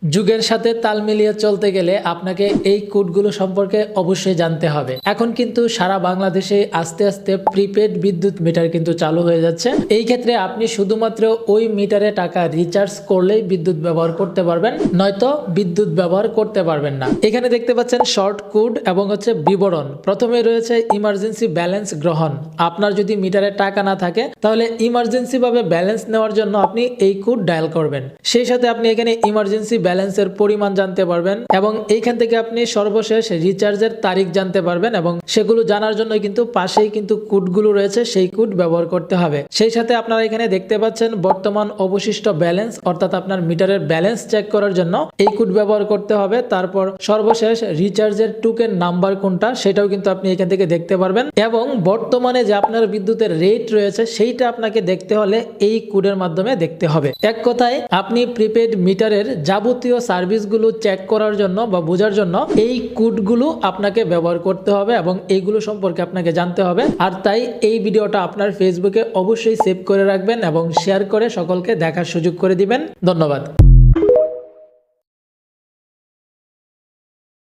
যুগের সাথে তাল মিলিয়ে চলতে গেলে আপনাকে এই কোডগুলো সম্পর্কে অবশ্যই জানতে হবে। এখন কিন্তু সারা বাংলাদেশে আস্তে আস্তে প্রিপেড বিদ্যুৎ মিটার কিন্তু চালু হয়ে যাচ্ছে। এই ক্ষেত্রে আপনি শুধুমাত্র ওই মিটারে টাকা রিচার্জ করলেই বিদ্যুৎ ব্যবহার করতে পারবেন, নয়তো বিদ্যুৎ ব্যবহার করতে পারবেন না। এখানে দেখতে পাচ্ছেন শর্ট কোড এবং বিবরণ। প্রথমে রয়েছে ইমার্জেন্সি ব্যালেন্স গ্রহণ। আপনার যদি মিটারে টাকা না থাকে তাহলে ইমার্জেন্সি ভাবে ব্যালেন্স নেওয়ার জন্য আপনি এই কোড ডায়াল করবেন। সেই সাথে আপনি এখানে ইমার্জেন্সি ব্যালেন্সের পরিমাণ জানতে পারবেন এবং এইখান থেকে আপনি সর্বশেষ রিচার্জের তারিখ জানতে পারবেন এবং সেগুলো জানার জন্য কিন্তু পাশেই কিন্তু কোডগুলো রয়েছে, সেই কোড ব্যবহার করতে হবে। সেই সাথে আপনারা এখানে দেখতে পাচ্ছেন বর্তমান অবশিষ্ট ব্যালেন্স, অর্থাৎ আপনার মিটারের ব্যালেন্স চেক করার জন্য এই কোড ব্যবহার করতে হবে। তারপর সর্বশেষ রিচার্জের টোকেন নাম্বার কোনটা সেটাও কিন্তু আপনি এখান থেকে দেখতে পারবেন এবং বর্তমানে যে আপনার বিদ্যুতের রেট রয়েছে সেইটা আপনাকে দেখতে হলে এই কোডের মাধ্যমে দেখতে হবে। এক কথায় আপনি প্রিপেড মিটারের যাবতীয় সার্ভিসগুলো চেক করার জন্য বা বোঝার জন্য এই কোডগুলো আপনাকে ব্যবহার করতে হবে এবং এইগুলো সম্পর্কে আপনাকে জানতে হবে। আর তাই এই ভিডিওটা আপনার ফেসবুকে অবশ্যই সেভ করে রাখবেন এবং শেয়ার করে সকলকে দেখার সুযোগ করে দিবেন। ধন্যবাদ।